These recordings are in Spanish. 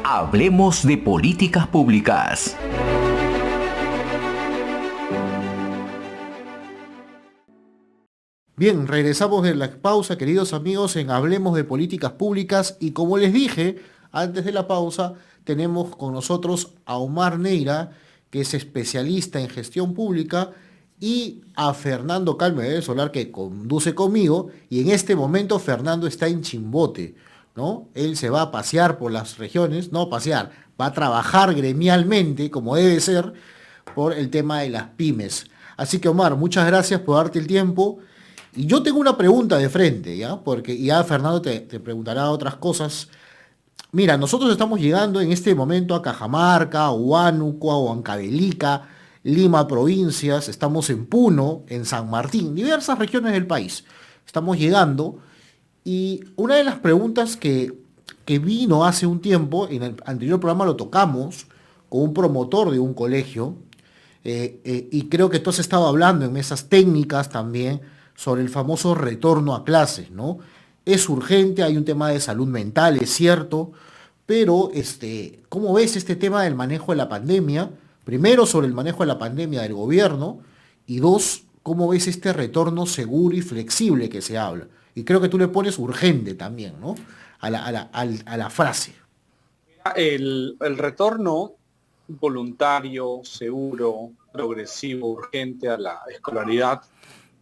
Hablemos de políticas públicas. Bien, regresamos de la pausa, queridos amigos, en Hablemos de Políticas Públicas y como les dije antes de la pausa, tenemos con nosotros a Omar Neira, que es especialista en gestión pública, y a Fernando Calme del Solar, que conduce conmigo, y en este momento Fernando está en Chimbote, ¿no? Él se va a pasear por las regiones, no pasear, va a trabajar gremialmente, como debe ser, por el tema de las pymes. Así que Omar, muchas gracias por darte el tiempo. Y yo tengo una pregunta de frente, ¿ya? Porque ya Fernando te preguntará otras cosas. Mira, nosotros estamos llegando en este momento a Cajamarca, a Huánuco, a Huancavelica, Lima, provincias, estamos en Puno, en San Martín, diversas regiones del país. Estamos llegando y una de las preguntas que vino hace un tiempo, en el anterior programa lo tocamos con un promotor de un colegio, y creo que tú has estado hablando en mesas técnicas también sobre el famoso retorno a clases, ¿no? Es urgente, hay un tema de salud mental, es cierto, pero ¿cómo ves este tema del manejo de la pandemia? Primero, sobre el manejo de la pandemia del gobierno, y dos, ¿cómo ves este retorno seguro y flexible que se habla? Y creo que tú le pones urgente también, ¿no? A la frase. El retorno voluntario, seguro, progresivo, urgente a la escolaridad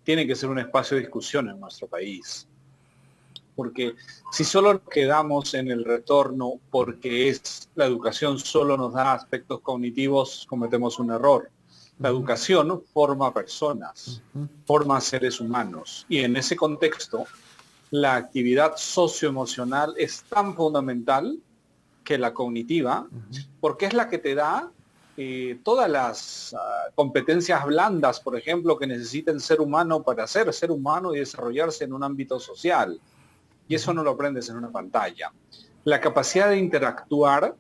tiene que ser un espacio de discusión en nuestro país. Porque si solo nos quedamos en el retorno porque es la educación solo nos da aspectos cognitivos, cometemos un error. La educación forma personas, forma seres humanos. Y en ese contexto, la actividad socioemocional es tan fundamental que la cognitiva, porque es la que te da todas las competencias blandas, por ejemplo, que necesita el ser humano para ser ser humano y desarrollarse en un ámbito social. Y eso no lo aprendes en una pantalla. La capacidad de interactuar,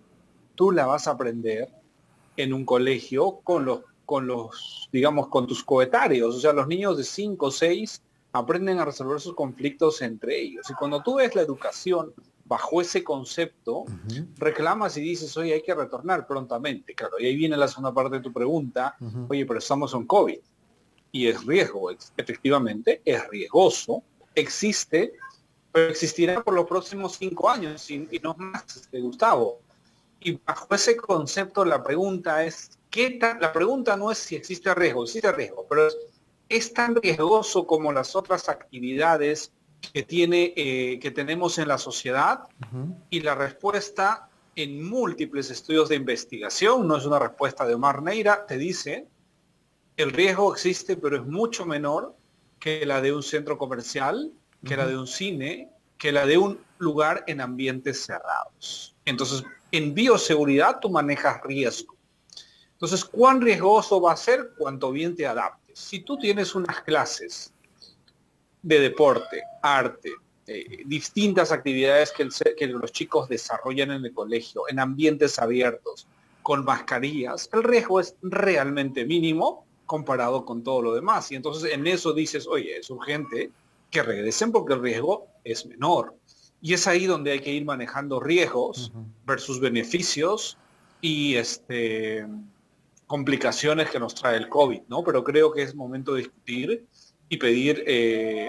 tú la vas a aprender en un colegio digamos, con tus coetarios. O sea, los niños de 5 o 6 aprenden a resolver sus conflictos entre ellos. Y cuando tú ves la educación bajo ese concepto, reclamas y dices, oye, hay que retornar prontamente. Claro, y ahí viene la segunda parte de tu pregunta, oye, pero estamos en COVID. Y es riesgo, efectivamente, es riesgoso, existe, pero existirá por los próximos 5 años y no más, Gustavo. Y bajo ese concepto la pregunta es, la pregunta no es si existe riesgo, pero es tan riesgoso como las otras actividades que tenemos en la sociedad. Y la respuesta en múltiples estudios de investigación, no es una respuesta de Omar Neira, te dice, el riesgo existe, pero es mucho menor que la de un centro comercial, que la de un cine, que la de un lugar en ambientes cerrados. Entonces, en bioseguridad tú manejas riesgo. Entonces, ¿cuán riesgoso va a ser? Cuanto bien te adaptes. Si tú tienes unas clases de deporte, arte, distintas actividades que los chicos desarrollan en el colegio, en ambientes abiertos, con mascarillas, el riesgo es realmente mínimo comparado con todo lo demás. Y entonces en eso dices, oye, es urgente que regresen porque el riesgo es menor. Y es ahí donde hay que ir manejando riesgos versus beneficios y complicaciones que nos trae el COVID, ¿no? Pero creo que es momento de discutir y pedir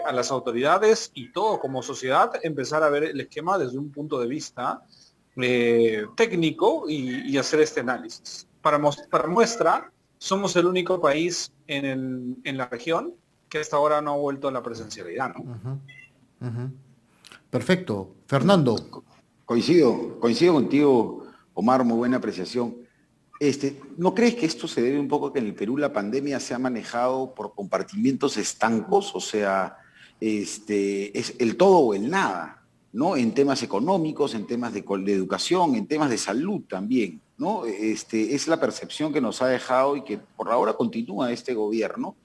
a las autoridades y todo como sociedad empezar a ver el esquema desde un punto de vista técnico y hacer este análisis. Para muestra, somos el único país en la región que hasta ahora no ha vuelto a la presencialidad, ¿no? Perfecto. Fernando. Coincido contigo, Omar, muy buena apreciación. ¿No crees que esto se debe un poco a que en el Perú la pandemia se ha manejado por compartimientos estancos? O sea, es el todo o el nada, ¿no? En temas económicos, en temas de educación, en temas de salud también, ¿no? Es la percepción que nos ha dejado y que por ahora continúa este gobierno,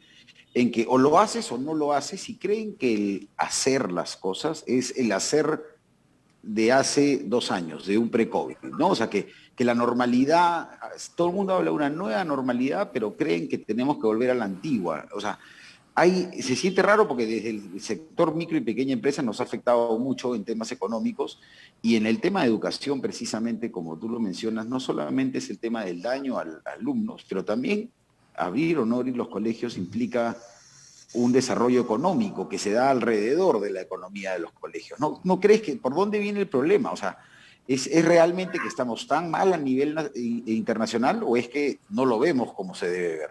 en que o lo haces o no lo haces y creen que el hacer las cosas es el hacer de hace 2 años, de un pre-COVID, ¿no? O sea, que la normalidad, todo el mundo habla de una nueva normalidad, pero creen que tenemos que volver a la antigua. O sea, se siente raro porque desde el sector micro y pequeña empresa nos ha afectado mucho en temas económicos y en el tema de educación, precisamente como tú lo mencionas, no solamente es el tema del daño a alumnos, pero también abrir o no abrir los colegios implica un desarrollo económico que se da alrededor de la economía de los colegios. ¿No crees que por dónde viene el problema? O sea, ¿es realmente que estamos tan mal a nivel internacional o es que no lo vemos como se debe ver?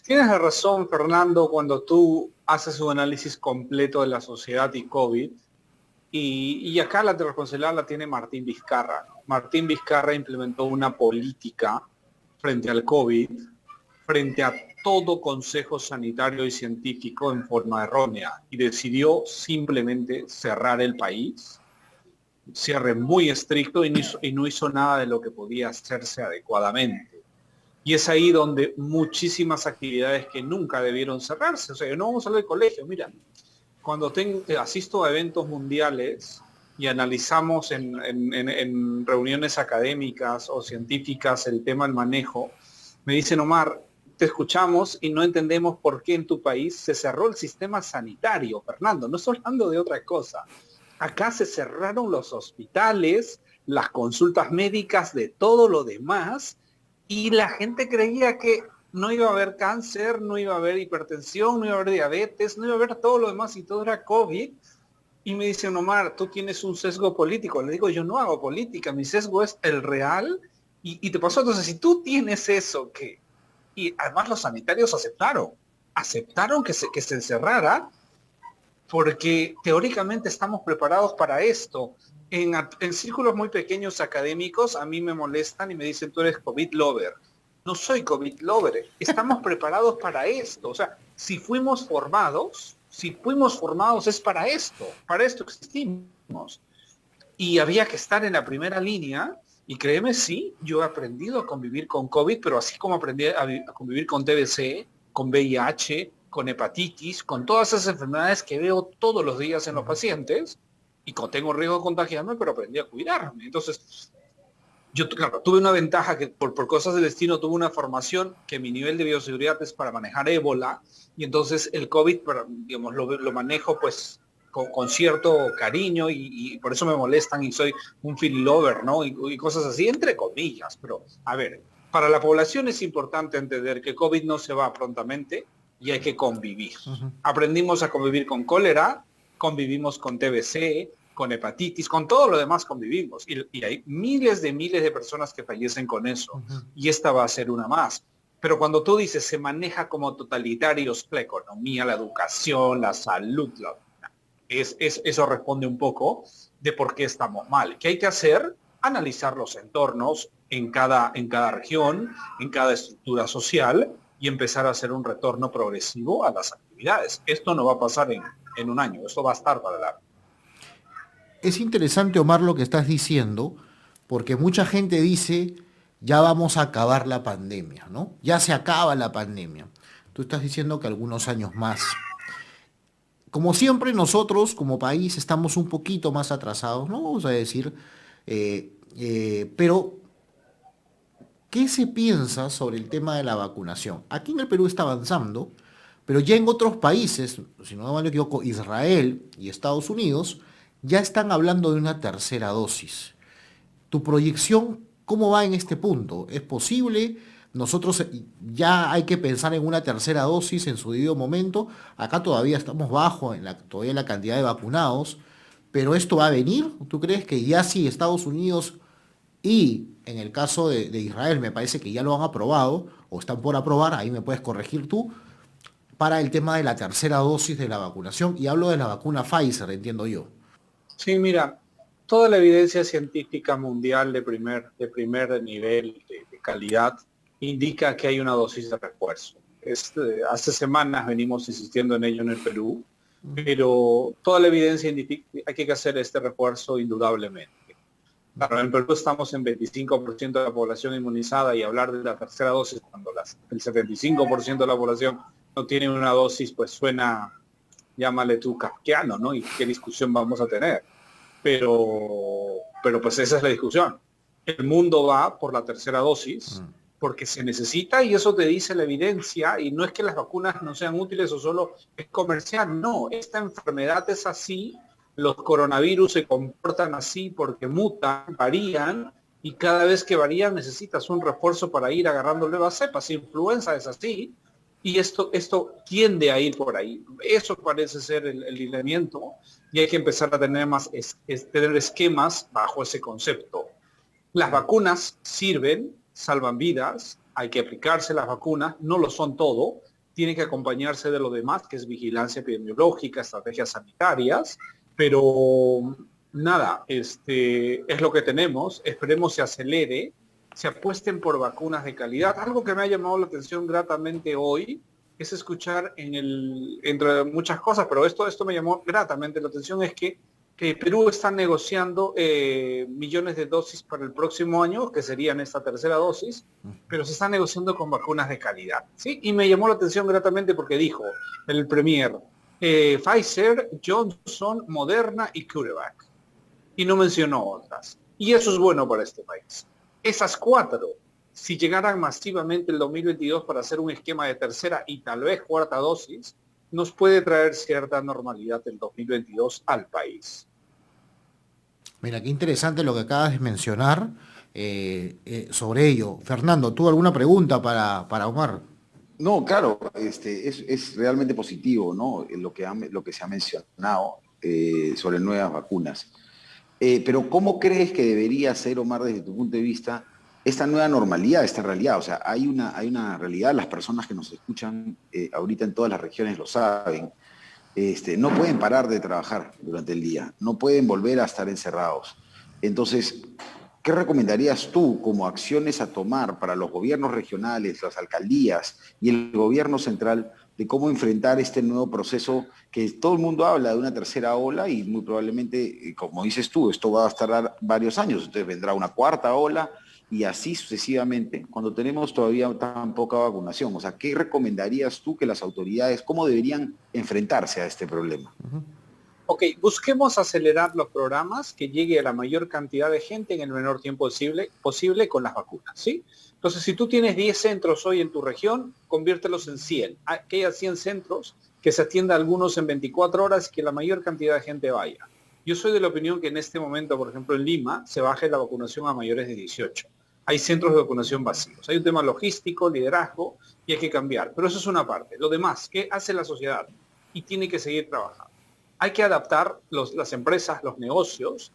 Tienes la razón, Fernando, cuando tú haces un análisis completo de la sociedad y COVID, y acá la responsabilidad la tiene Martín Vizcarra, ¿no? Martín Vizcarra implementó una política frente al COVID, frente a todo consejo sanitario y científico en forma errónea, y decidió simplemente cerrar el país, cierre muy estricto, y no hizo nada de lo que podía hacerse adecuadamente. Y es ahí donde muchísimas actividades que nunca debieron cerrarse. O sea, no vamos a hablar de colegio. Mira, cuando asisto a eventos mundiales y analizamos en reuniones académicas o científicas el tema del manejo, me dicen, Omar, te escuchamos y no entendemos por qué en tu país se cerró el sistema sanitario. Fernando, no estoy hablando de otra cosa. Acá se cerraron los hospitales, las consultas médicas, de todo lo demás, y la gente creía que no iba a haber cáncer, no iba a haber hipertensión, no iba a haber diabetes, no iba a haber todo lo demás y todo era COVID. Y me dicen, Omar, tú tienes un sesgo político. Le digo, yo no hago política, mi sesgo es el real y te pasó. Entonces, si tú tienes eso, y además los sanitarios aceptaron que se encerrara, porque teóricamente estamos preparados para esto. En círculos muy pequeños académicos a mí me molestan y me dicen, tú eres COVID lover. No soy COVID lover, estamos preparados para esto. O sea, si fuimos formados es para esto existimos. Y había que estar en la primera línea, y créeme, sí, yo he aprendido a convivir con COVID, pero así como aprendí a convivir con TBC, con VIH, con hepatitis, con todas esas enfermedades que veo todos los días en los pacientes, y tengo riesgo de contagiarme, pero aprendí a cuidarme. Entonces, yo, claro, tuve una ventaja que por cosas del destino tuve una formación que mi nivel de bioseguridad es para manejar ébola, y entonces el COVID, digamos, lo manejo pues con cierto cariño, y por eso me molestan y soy un Phil lover, ¿no? Y cosas así, entre comillas. Pero, a ver, para la población es importante entender que COVID no se va prontamente y hay que convivir. Aprendimos a convivir con cólera, convivimos con TBC, con hepatitis, con todo lo demás convivimos. Y hay miles de personas que fallecen con eso. Y esta va a ser una más. Pero cuando tú dices se maneja como totalitarios la economía, la educación, la salud, eso responde un poco de por qué estamos mal. ¿Qué hay que hacer? Analizar los entornos en cada región, en cada estructura social, y empezar a hacer un retorno progresivo a las actividades. Esto no va a pasar en un año, esto va a estar para largo. Es interesante, Omar, lo que estás diciendo, porque mucha gente dice, ya vamos a acabar la pandemia, ¿no? Ya se acaba la pandemia. Tú estás diciendo que algunos años más. Como siempre, nosotros como país estamos un poquito más atrasados, ¿no? Vamos a decir, pero ¿qué se piensa sobre el tema de la vacunación? Aquí en el Perú está avanzando, pero ya en otros países, si no me equivoco, Israel y Estados Unidos, ya están hablando de una tercera dosis. ¿Tu proyección cómo va en este punto? ¿Es posible? Nosotros ya hay que pensar en una tercera dosis en su debido momento. Acá todavía estamos bajo todavía la cantidad de vacunados, pero esto va a venir. ¿Tú crees que ya sí Estados Unidos y en el caso de Israel me parece que ya lo han aprobado o están por aprobar, ahí me puedes corregir tú, para el tema de la tercera dosis de la vacunación? Y hablo de la vacuna Pfizer, entiendo yo. Sí, mira, toda la evidencia científica mundial de primer nivel de calidad indica que hay una dosis de refuerzo. Hace semanas venimos insistiendo en ello en el Perú, pero toda la evidencia indica que hay que hacer este refuerzo indudablemente. Claro, en Perú estamos en 25% de la población inmunizada, y hablar de la tercera dosis cuando el 75% de la población no tiene una dosis, pues suena, llámale tú, kafkiano, ¿no? ¿Y qué discusión vamos a tener? Pero pues esa es la discusión. El mundo va por la tercera dosis, porque se necesita y eso te dice la evidencia, y no es que las vacunas no sean útiles o solo es comercial, no, esta enfermedad es así, los coronavirus se comportan así porque mutan, varían, y cada vez que varían necesitas un refuerzo para ir agarrando nuevas cepas. Influenza es así, y esto tiende a ir por ahí. Eso parece ser el lineamiento, y hay que empezar a tener tener esquemas bajo ese concepto. Las vacunas sirven, salvan vidas, hay que aplicarse las vacunas, no lo son todo, tiene que acompañarse de lo demás, que es vigilancia epidemiológica, estrategias sanitarias, pero nada, es lo que tenemos, esperemos se acelere, se apuesten por vacunas de calidad. Algo que me ha llamado la atención gratamente hoy es escuchar entre muchas cosas, pero esto me llamó gratamente la atención, es que Perú está negociando millones de dosis para el próximo año, que serían esta tercera dosis, pero se está negociando con vacunas de calidad, ¿sí? Y me llamó la atención gratamente porque dijo el premier, Pfizer, Johnson, Moderna y CureVac. Y no mencionó otras. Y eso es bueno para este país. Esas 4, si llegaran masivamente el 2022 para hacer un esquema de tercera y tal vez cuarta dosis, nos puede traer cierta normalidad el 2022 al país. Mira, qué interesante lo que acabas de mencionar sobre ello. Fernando, ¿tú alguna pregunta para Omar? No, claro, es realmente positivo, ¿no? Lo que se ha mencionado sobre nuevas vacunas. Pero ¿cómo crees que debería ser, Omar, desde tu punto de vista, esta nueva normalidad, esta realidad? O sea, hay una realidad, las personas que nos escuchan ahorita en todas las regiones lo saben. No pueden parar de trabajar durante el día, no pueden volver a estar encerrados. Entonces, ¿qué recomendarías tú como acciones a tomar para los gobiernos regionales, las alcaldías y el gobierno central de cómo enfrentar este nuevo proceso que todo el mundo habla de una tercera ola y muy probablemente, como dices tú, esto va a tardar varios años, entonces vendrá una cuarta ola y así sucesivamente cuando tenemos todavía tan poca vacunación? O sea, ¿qué recomendarías tú que las autoridades, cómo deberían enfrentarse a este problema? Ok, busquemos acelerar los programas, que llegue a la mayor cantidad de gente en el menor tiempo posible con las vacunas, ¿sí? Entonces, si tú tienes 10 centros hoy en tu región, conviértelos en 100. Que haya 100 centros, que se atienda algunos en 24 horas y que la mayor cantidad de gente vaya. Yo soy de la opinión que en este momento, por ejemplo, en Lima, se baje la vacunación a mayores de 18. Hay centros de vacunación vacíos. Hay un tema logístico, liderazgo, y hay que cambiar. Pero eso es una parte. Lo demás, ¿qué hace la sociedad? Y tiene que seguir trabajando. Hay que adaptar las empresas, los negocios,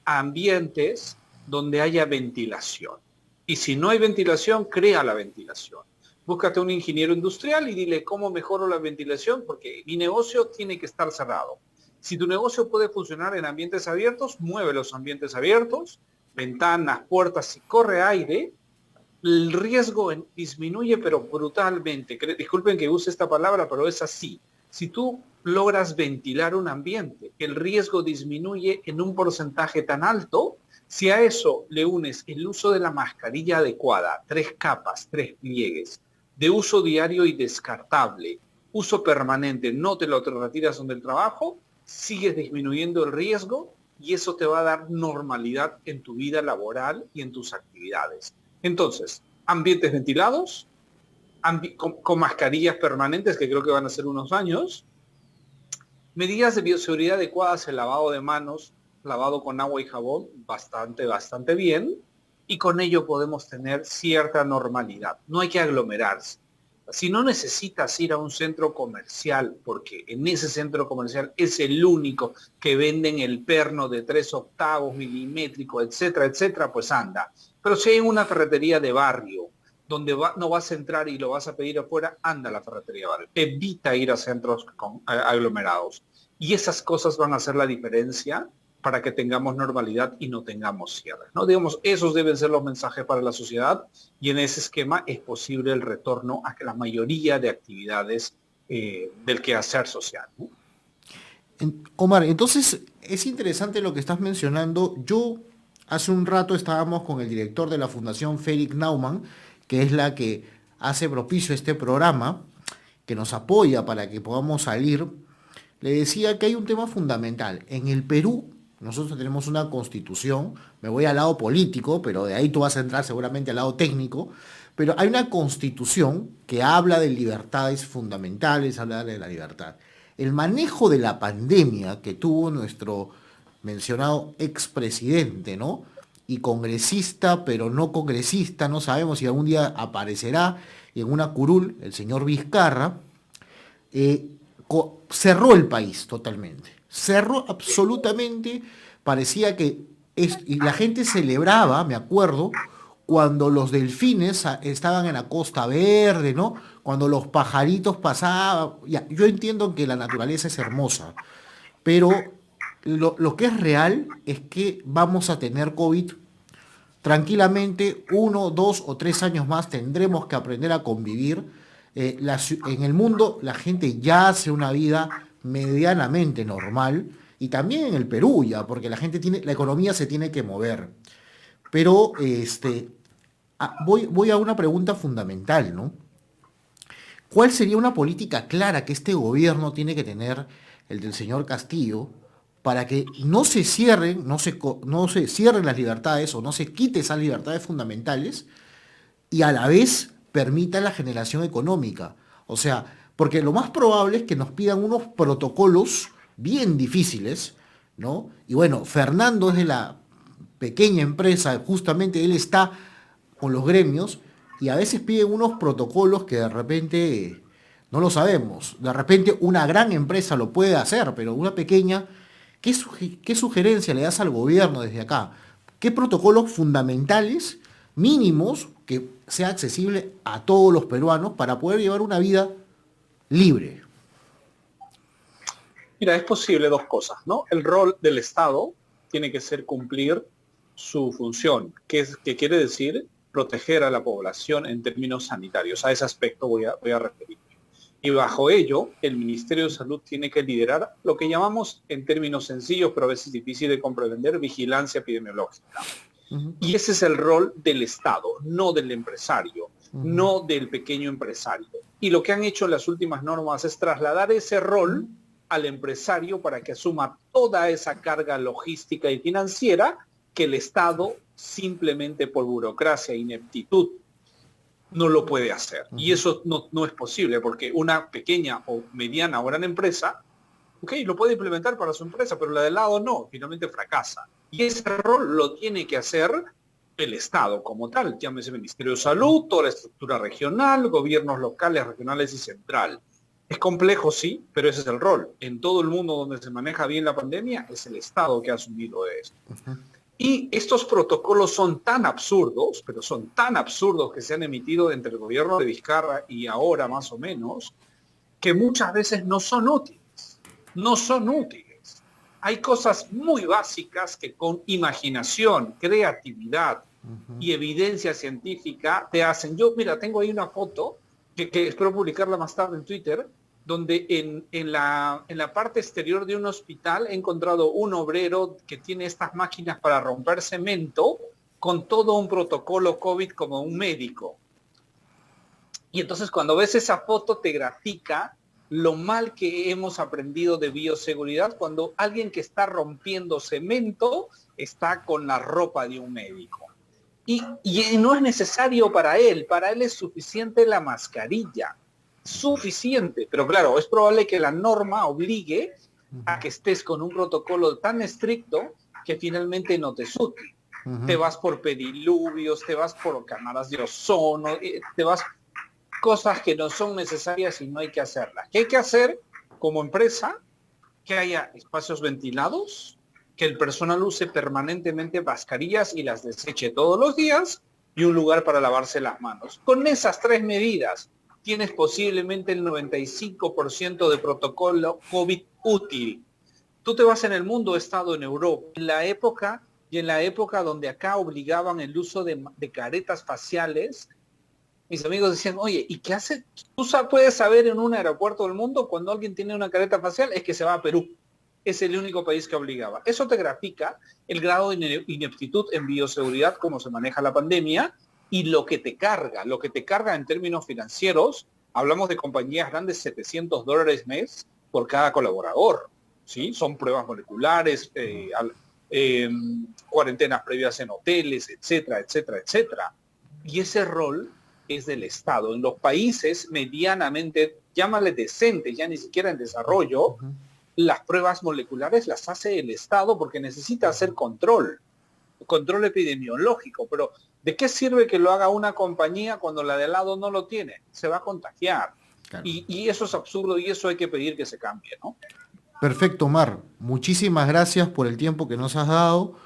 a ambientes donde haya ventilación. Y si no hay ventilación, crea la ventilación. Búscate un ingeniero industrial y dile cómo mejoro la ventilación, porque mi negocio tiene que estar cerrado. Si tu negocio puede funcionar en ambientes abiertos, mueve los ambientes abiertos, ventanas, puertas, si corre aire, el riesgo disminuye, pero brutalmente. Disculpen que use esta palabra, pero es así. Si tú logras ventilar un ambiente, el riesgo disminuye en un porcentaje tan alto. Si a eso le unes el uso de la mascarilla adecuada, 3 capas, 3 pliegues, de uso diario y descartable, uso permanente, no te lo retiras del trabajo, sigues disminuyendo el riesgo y eso te va a dar normalidad en tu vida laboral y en tus actividades. Entonces, ambientes ventilados, con mascarillas permanentes, que creo que van a ser unos años, medidas de bioseguridad adecuadas, el lavado de manos, lavado con agua y jabón, bastante bien, y con ello podemos tener cierta normalidad. No hay que aglomerarse. Si no necesitas ir a un centro comercial, porque en ese centro comercial es el único que venden el perno de 3 octavos, milimétrico, etcétera, pues anda. Pero si hay una ferretería de barrio, donde no vas a entrar y lo vas a pedir afuera, anda a la ferretería de barrio. Evita ir a centros aglomerados. Y esas cosas van a hacer la diferencia para que tengamos normalidad y no tengamos cierre, ¿no? Digamos, esos deben ser los mensajes para la sociedad y en ese esquema es posible el retorno a la mayoría de actividades del quehacer social, ¿no? Omar, entonces es interesante lo que estás mencionando. Yo hace un rato estábamos con el director de la Fundación Félix Naumann, que es la que hace propicio este programa, que nos apoya para que podamos salir. Le decía que hay un tema fundamental. En el Perú nosotros tenemos una constitución, me voy al lado político, pero de ahí tú vas a entrar seguramente al lado técnico, pero hay una constitución que habla de libertades fundamentales, habla de la libertad. El manejo de la pandemia que tuvo nuestro mencionado expresidente, ¿no? Y congresista, pero no congresista, no sabemos si algún día aparecerá en una curul, el señor Vizcarra, eh, cerró el país totalmente. Cerró absolutamente, parecía que y la gente celebraba, me acuerdo, cuando los delfines estaban en la Costa Verde, ¿no? Cuando los pajaritos pasaban. Ya, yo entiendo que la naturaleza es hermosa, pero lo que es real es que vamos a tener COVID tranquilamente 1, 2 o 3 años más tendremos que aprender a convivir. En el mundo la gente ya hace una vida medianamente normal y también en el Perú ya, porque la gente tiene, la economía se tiene que mover. Pero voy a una pregunta fundamental, ¿no? ¿Cuál sería una política clara que este gobierno tiene que tener, el del señor Castillo, para que no se cierren, no se cierren las libertades o no se quite esas libertades fundamentales y a la vez permita la generación económica? O sea, porque lo más probable es que nos pidan unos protocolos bien difíciles, ¿no? Y bueno, Fernando es de la pequeña empresa, justamente él está con los gremios y a veces piden unos protocolos que de repente no lo sabemos. De repente una gran empresa lo puede hacer, pero una pequeña, ¿qué sugerencia le das al gobierno desde acá? ¿Qué protocolos fundamentales, mínimos, que sea accesible a todos los peruanos para poder llevar una vida libre? Mira, es posible dos cosas, ¿no? El rol del Estado tiene que ser cumplir su función, que quiere decir proteger a la población en términos sanitarios. A ese aspecto voy a referirme. Y bajo ello, el Ministerio de Salud tiene que liderar lo que llamamos, en términos sencillos, pero a veces difícil de comprender, vigilancia epidemiológica. Y ese es el rol del Estado, no del empresario, no del pequeño empresario. Y lo que han hecho las últimas normas es trasladar ese rol al empresario para que asuma toda esa carga logística y financiera que el Estado, simplemente por burocracia e ineptitud, no lo puede hacer. Y eso no es posible, porque una pequeña o mediana o gran empresa, lo puede implementar para su empresa, pero la del lado no, finalmente fracasa. Y ese rol lo tiene que hacer el Estado como tal, llámese Ministerio de Salud, toda la estructura regional, gobiernos locales, regionales y central. Es complejo, sí, pero ese es el rol. En todo el mundo donde se maneja bien la pandemia, es el Estado que ha asumido esto. Y estos protocolos son tan absurdos, pero son tan absurdos que se han emitido entre el gobierno de Vizcarra y ahora más o menos, que muchas veces no son útiles. No son útiles. Hay cosas muy básicas que con imaginación, creatividad y evidencia científica te hacen. Yo, mira, tengo ahí una foto que espero publicarla más tarde en Twitter, donde en la parte exterior de un hospital he encontrado un obrero que tiene estas máquinas para romper cemento con todo un protocolo COVID como un médico. Y entonces cuando ves esa foto te grafica lo mal que hemos aprendido de bioseguridad cuando alguien que está rompiendo cemento está con la ropa de un médico. Y no es necesario para él es suficiente la mascarilla. Suficiente, pero claro, es probable que la norma obligue a que estés con un protocolo tan estricto que finalmente no te es útil. Te vas por pediluvios, te vas por cámaras de ozono, te vas cosas que no son necesarias y no hay que hacerlas. ¿Qué hay que hacer como empresa? Que haya espacios ventilados, que el personal use permanentemente mascarillas y las deseche todos los días y un lugar para lavarse las manos. Con esas 3 medidas tienes posiblemente el 95% de protocolo COVID útil. Tú te vas en el mundo, he estado en Europa, en la época donde acá obligaban el uso de caretas faciales, mis amigos decían, oye, ¿y qué hace? Tú puedes saber en un aeropuerto del mundo cuando alguien tiene una careta facial, es que se va a Perú. Es el único país que obligaba. Eso te grafica el grado de ineptitud en bioseguridad, cómo se maneja la pandemia, y lo que te carga en términos financieros. Hablamos de compañías grandes, $700 mes por cada colaborador, ¿sí? Son pruebas moleculares, cuarentenas previas en hoteles, etcétera, etcétera, etcétera. Y ese rol es del Estado. En los países medianamente, llámale decentes, ya ni siquiera en desarrollo, las pruebas moleculares las hace el Estado porque necesita hacer control epidemiológico. Pero ¿de qué sirve que lo haga una compañía cuando la de al lado no lo tiene? Se va a contagiar. Claro. Y eso es absurdo y eso hay que pedir que se cambie, ¿no? Perfecto, Omar. Muchísimas gracias por el tiempo que nos has dado.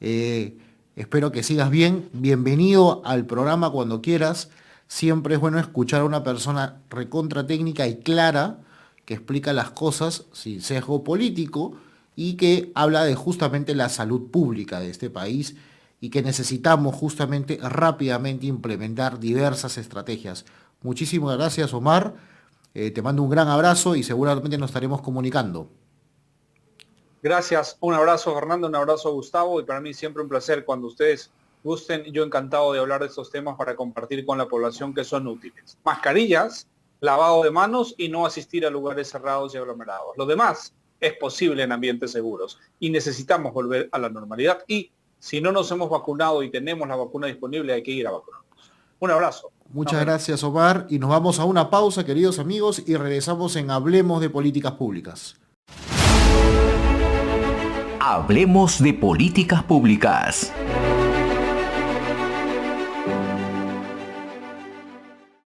Espero que sigas bien. Bienvenido al programa cuando quieras. Siempre es bueno escuchar a una persona recontra técnica y clara que explica las cosas sin sesgo político y que habla de justamente la salud pública de este país y que necesitamos justamente rápidamente implementar diversas estrategias. Muchísimas gracias, Omar. Te mando un gran abrazo y seguramente nos estaremos comunicando. Gracias, un abrazo Fernando, un abrazo Gustavo, y para mí siempre un placer cuando ustedes gusten, yo encantado de hablar de estos temas para compartir con la población que son útiles. Mascarillas, lavado de manos y no asistir a lugares cerrados y aglomerados. Lo demás es posible en ambientes seguros y necesitamos volver a la normalidad, y si no nos hemos vacunado y tenemos la vacuna disponible hay que ir a vacunarnos. Un abrazo. Muchas gracias, Omar, y nos vamos a una pausa, queridos amigos, y regresamos en Hablemos de Políticas Públicas. Hablemos de políticas públicas.